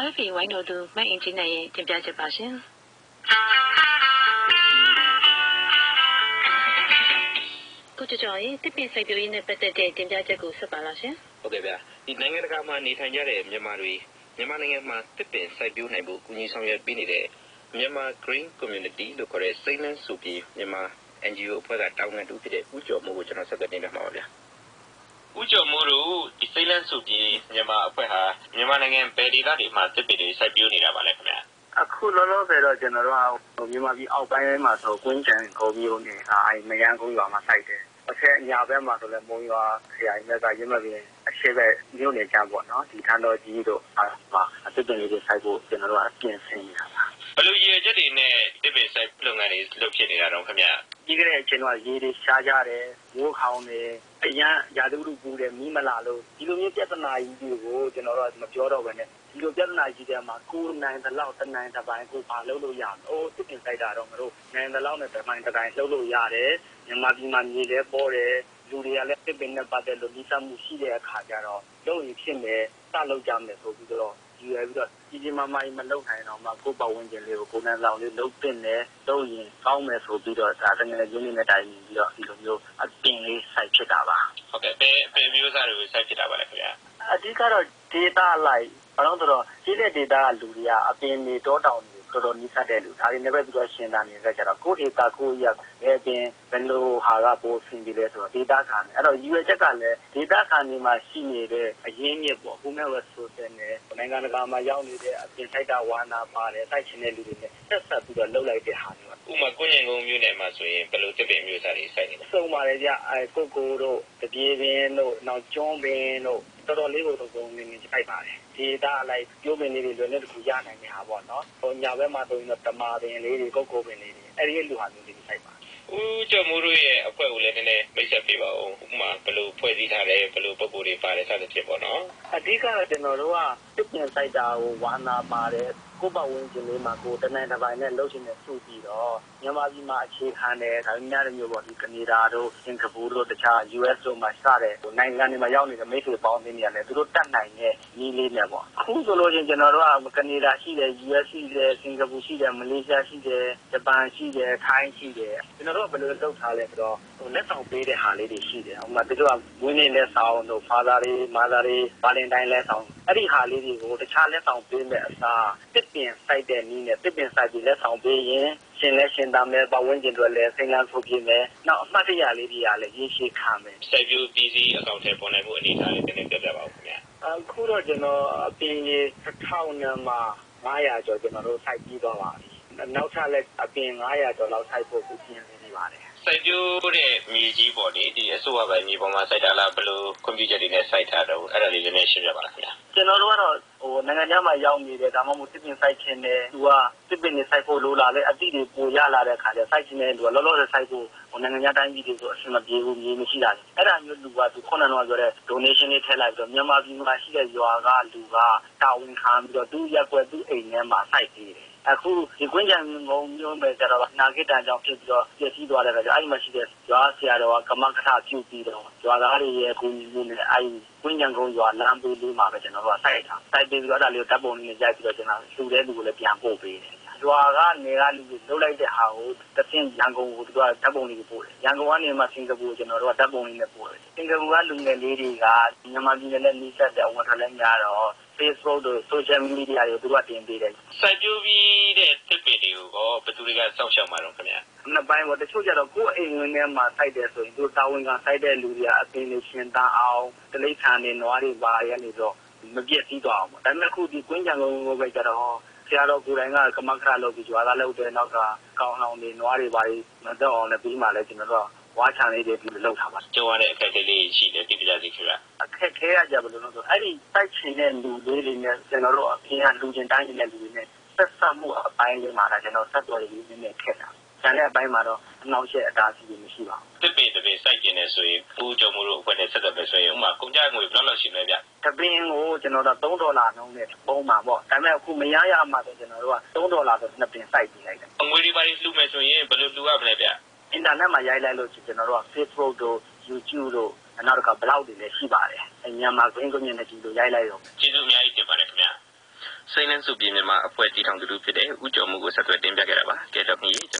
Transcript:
RFA ဝိုင်းတော်သူမအင်ဂျင်နဲ့ရဲ့တင်ပြချက်ပါရှင်။ကိုကျော်ရဲ့တစ်ပင်စိုက်ပျိုးရေးနဲ့ပတ်သက်တဲ့တင်ပြချက်ကိုဆက်ပါလားရှင်။ဟုတ်ကဲ့ဗျာ။ဒီနိုင်ငံတကာမှာနေထိုင်ကြတဲ့မြန်မာတွေမြန်မာနိုင်ငံမှာတစ်ပင်စိုက်ပျိုးနိုင်ဖို့ကူညီဆောင်ရွက်ပေးနေတဲ့မြန်မာ Green Community လို့ခေါ်တဲ့စိမ်းလန်းဆိုပြီးမြန်မာ NGO အဖွဲ့ကတောင်းခံတူဖြစ်တဲ့ဦးကျော်မိုးကိုကျွန်တော်ဆက်သွယ်နေမှာပါဗျာ။ဦးကျော်မိုးတို့ဒီစိမ်းလန်းဆိုပြီးမြန်မာအဖွဲ့ဟာမြန်မာနိုင်ငံဘယ်ဒေသတွေမှာတစ်ပင်တွေစိုက်ပျိုးနေတာပါလဲခင်ဗျာ။အခုလောလောဆယ်တော့ကျွန်တော်တို့ကမြန်မာပြည်အောက်ပိုင်းမှာဆိုကွင်းချံကုန်းမျိုးနဲ့မရန်ကုန်းရွာမှာစိုက်တယ်။အထက်ညာဘက်မှာဆိုလည်းမုံရွာခရိုင်ဘက်ကရင်းမပင်အရှိဘက်မြို့နယ်ချမ်းပေါ့နော်ဒီထန်းတော်ကြီးတို့မှာတစ်ပင်လေးတွေစိုက်ဖို့ကျွန်တော်တို့ကပြင်ဆင်နေတာပါဘယ်လိုရည်ရွယ်ချက်တွေနဲ့တစ်ပင်စိုက်လုပ်ငန်းတွေလုပ်ဖြစ်နေတာတော့ခင်ဗျာပြီးခဲ့တဲ့အချိန်တော့ရေတွေရှားကြတယ်မိုးခေါင်တယ်အရန်ရာသီဥတုပူတယ်မီးမလာလို့ဒီလိုမျိုးပြဿနာကြီးတွေကိုကျွန်တော်တို့မပြောတော့ဘဲနဲ့ဒီလိုပြဿနာကြီးတွေမှာကိုနိုင်တဲ့လောက်တနိုင်တစ်ပိုင်းကိုပါလုပ်လို့ရမယ်။အိုးတစ်ပင်စိုက်တာတော့မလို့နိုင်တဲ့လောက်နဲ့တစ်ပိုင်းတစ်ပိုင်းလုပ်လို့ရတယ်။မြန်မာပြည်မှာမြေလည်းပေါ်တယ်လူတွေကလည်းတစ်ပင်နဲ့ပတ်သက်လို့လိစမှုရှိတဲ့အခါကျတော့လုပ်ရင်ဖြစ်မယ်စလုပ်ကြမယ်ဆိုပြီးတော့ယူရပြီးတော့ကြီးမားမားမလုပ်နိုင်တော့မှကိုယ့်ပတ်ဝန်းကျင်လေးကိုကိုယ်နဲ့လောင်လေးလုပ်တင်တယ်လုပ်ရင်ကောင်းမယ်ဆိုပြီးတော့ဒါတကယ်ရင်းနေတဲ့တိုင်ပြီးတော့ဒီလိုမျိုးအပင်လေးစိုက်ဖြစ်တာပါဟုတ်ကဲ့ဘယ်မျိုးစားတွေကိုစိုက်ဖြစ်တာပါလဲခင်ဗျာအဓိကတော့ data လိုက်ဘာလို့ဆိုတော့ကြီးတဲ့ data ကလူတွေကအပင်တွေတောတောင်တွေတော်တော်နီးစပ်တဲ့လူဒါတွေနဲ့ပဲပြီးတော့ရှင်းတာနေတဲ့ကြတော့ကိုယ့် data ကိုရရဲ့အပင်ဘယ်လိုဟာကပိုဆင်ပြီးလဲဆိုတော့ data ခံတယ်အဲ့တော့ UA ချက်ကလည်း data ခံနေမှာရှိနေတဲ့အရင်းမြစ်ပေါ့ human resource နဲ့နိုင်ငံတကာမှာရောက်နေတဲ့အပြင်စိုက်တာဝါနာပါတယ်စိုက်ချင်တဲ့လူတွေနဲ့ဆက်ဆက်ပြီးတော့လှုပ်လိုက်တဲ့ဟာမျိုးဥမာကိုညင်ကုန်းမျိုးနယ်မှာဆိုရင်ဘယ်လိုတစ်ပင်မျိုးစားတွေစိုက်နေလဲစုံပါတယ်ဗျကိုကိုတို့တပြေပင်တို့နောက်ကျွန်းပင်တို့တော်တော်လေးကိုသုံးနေနေစိုက်ပါတယ်ဒီသားလိုက်ပြိုးပင်လေးတွေလွယ်နဲ့တခုရနိုင်နေတာပေါ့နော်ဟိုညာဘက်မှာဆိုရင်တော့တမာပင်လေးတွေကိုကိုပင်လေးတွေအဲ့ဒီလူဟာမျိုးတွေစိုက်ပါဦးကျော်မိုးတို့ရဲ့အဖွဲ့ကိုလည်းနည်းနည်းမိတ်ဆက်ပေးပါဦးဥပမာဘယ်လိုဖွဲ့စည်းထားလဲဘယ်လိုပုံကိုယ်တွေပါတယ်စသဖြင့်ပေါ့နော်အဓိကတော့ကျွန်တော်တို့ကတစ်ပင်စိုက်တာကိုဝါနာပါတယ်ကိုယ့်ဘဝဝင်ခြင်းလေးမှာကိုတနင်္လာပိုင်းနဲ့လှုပ်ရှင်နဲ့စုပြီးတော့မြန်မာပြည်မှာအခြေခံတယ်ဒါပေမဲ့မျိုးပေါ့ဒီကနေဒါတို့စင်ကာပူတို့တခြား US တို့မှာစတဲ့နိုင်ငံတွေမှာရောက်နေတဲ့မိတ်ဆွေပေါင်းတွေနေရတယ်သူတို့တတ်နိုင်တဲ့နည်းလေးနဲ့ပေါ့အခုဆိုလို့ချင်းကျွန်တော်တို့ကကနေဒါရှိတယ် US ရှိတယ်စင်ကာပူရှိတယ်မလေးရှားရှိတယ်ဂျပန်ရှိတယ်ထိုင်းရှိတယ်ကျွန်တော်တို့ကဘယ်လိုလုပ်ထားလဲဆိုတော့လက်ဆောင်ပေးတဲ့ဟာလေးတွေရှိတယ်ဥပမာသူတို့ကဝင်းနေလက်ဆောင်တို့ Father Day Mother Day Valentine လက်ဆောင်အဲ့ဒီဟာလေးတွေကိုတခြားလက်ဆောင်ပေးမဲ့အစားတစ်ပင်စိုက်တဲ့နည်းနဲ့တစ်ပင်စိုက်ပြီးလက်ဆောင်ပေးရင်ရှင်လဲရှင်သားမဲ့ပတ်ဝန်းကျင်တွေလည်းစိတ်လန်းဆိုပြင်းမယ်နောက်အမှတ်တရလေးတွေကလည်းရေးရှိခံမယ်စိုက်ပျိုးပြည်စည်းအကောင့်ထဲပေါ်နိုင်မှုအနေအထားလေးနည်းနည်းပြပြပါဦးခင်ဗျာအခုတော့ကျွန်တော်အပင်ကြီး1000နဲ့မှ900ကျော်ကျွန်တော်တို့စိုက်ပြီးတော့ပါပြီနောက်ထပ်လည်းအပင်900ကျော်လောက်စိုက်ဖို့ပြင်နေပါတယ်စိုက်ပျိုးတဲ့မြေကြီးပေါ်နေဒီအစိုးရပိုင်းမြေပေါ်မှာစိုက်တာလားဘယ်လိုကွန်ပျူတာတွေနဲ့စိုက်တာတော့အဲ့ဒါလေးလည်းရှင်းပြပါလားခင်ဗျာကျွန်တော်တို့ကတော့နိုင်ငံခြားမှာရောက်နေတယ်ဒါမှမဟုတ်တစ်ပင်စိုက်ခြင်းနဲ့သူကတစ်ပင်တွေစိုက်ဖို့လိုလာလဲအသည့်တွေပိုရလာတဲ့ခါကျစိုက်ခြင်းနဲ့သူကလောလောဆယ်စိုက်ဖို့နိုင်ငံခြားတိုင်းပြည်တွေဆိုအဆင်မပြေဘူးမြေမရှိတာအဲ့ဒါမျိုးလူကသူခုနကတော့ပြောတဲ့ donation တွေထည့်လိုက်ပြီးတော့မြန်မာပြည်မှာရှိတဲ့ရွာကလူကတာဝန်ခံပြီးတော့သူ့ရက်ွက်သူ့အိမ်ထဲမှာစိုက်ပေးတယ်အခုဒီကွင်းကြံငုံမျိုးပဲကြတော့နာဂစ်တန်ကြောင့်ဖြစ်ပြီးတော့ပြည့်စည်သွားတဲ့အခါကျအဲ့ဒီမှာရှိတဲ့ရွာဆရာတော်ကကမကထပြုပြီးတော့ရွာသားတွေရဲ့အကူအညီနဲ့အဲ့ဒီကွင်းကြံကုန်းရွာလမ်းပေးလေးမှာပဲကျွန်တော်တို့ကစိုက်တာစိုက်ပြီးတော့အဲ့ဒါလေးကိုဓာတ်ပုံလေးနဲ့ရိုက်ပြီးတော့ကျွန်တော်လှူတဲ့လူကိုလည်းပြန်ပို့ပေးတယ်ရွာကနေကလူတွေလှုပ်လိုက်တဲ့ဟာကိုတစ်ဆင့်ရန်ကုန်ကိုသူကဓာတ်ပုံလေးကိုပို့တယ်ရန်ကုန်ကနေမှစင်ကာပူကိုကျွန်တော်တို့ကဓာတ်ပုံလေးနဲ့ပို့တယ်စင်ကာပူကလူငယ်လေးတွေကမြန်မာပြည်နဲ့နှိစက်တဲ့ဝန်ထမ်းလည်းများတော့ Facebook တို့ social media တွေသူကတင်ပေးတယ်စိုက်ပျိုးပြီးတဲ့တစ်ပင်တွေကိုဘယ်သူတွေကစောင့်ရှောက်မှာတော့ခင်ဗျာနှစ်ပိုင်းပေါ့တချို့ကျတော့ကိုယ်အိမ်ဝင်ထဲမှာစိုက်တယ်ဆိုရင်သူတာဝန်ကစိုက်တဲ့လူတွေကအပင်တွေရှင်တန်းအောင်တလိษံတွေနွားတွေပါရနေတော့မပြည့်စည်သွားအောင်ပေါ့ဒါပေမဲ့ခုဒီကွင်းကြံကုန်းကိုပဲကျတော့ဆရာတော်ကိုယ်တိုင်ကကမခရလုပ်ပြီးကြွားသားလုပ်တဲ့နောက်ကကောင်းအောင်တွေနွားတွေပါမတော့အောင်လည်းပြီးမှလည်းကျွန်တော်တို့ဝါချန်လေးတွေပြီးလောက်ထားပါကျုံရတဲ့အခက်အခဲလေးရှိတယ်တိကျစီခင်ဗျအခက်ခဲရကြဘယ်လိုလဲဆိုအဲ့ဒီစိုက်ချင်တဲ့လူလေးတွေနဲ့ကျွန်တော်တို့အပြင်ကလူချင်းတိုင်းနေတဲ့လူတွေနဲ့ဆက်ဆံမှုအပိုင်းလေးမှာကျွန်တော်ဆက်သွယ်ရေးနဲ့ခက်တာကျန်တဲ့အပိုင်းမှာတော့အနောက်ရှက်အတားအဆီးတွေမရှိပါဘူးတစ်ပင်စိုက်ကျင်နေဆိုရင်ဦးကျော်မိုးတို့အဖွဲ့နဲ့ဆက်သွယ်မယ်ဆိုရင်ဥမာကုန်ကြငွေဘယ်လောက်ရှိမလဲဗျတပင်ကိုကျွန်တော်တို့$3နှုန်းနဲ့ပုံမှာပေါ့ဒါပေမဲ့အခုမရရမှဆိုကျွန်တော်တို့က$3ဆိုနှစ်ပင်စိုက်ပြီးလိုက်တယ်ငွေတွေပါလှူမယ်ဆိုရင်ဘယ်လိုလှူရမလဲဗျအင်တာနက်မှာရိုက်လိုက်လို့ကျွန်တော်တို့က Facebook တို့ YouTube တို့နောက်တစ်ခါ blog တွေလည်းရှိပါတယ်မြန်မာ Green Community တို့ရိုက်လိုက်တော့ကျေးဇူးအများကြီးတင်ပါတယ်ခင်ဗျာ စိတ်နှံစုပြည်မြန်မာအဖွဲ့တည်ထောင်သူတို့ဖြစ်တဲ့ဦးကျော်မှုကိုဆက်သွယ်တင်ပြခဲ့တာပါကဲတော့ခင်ဗျ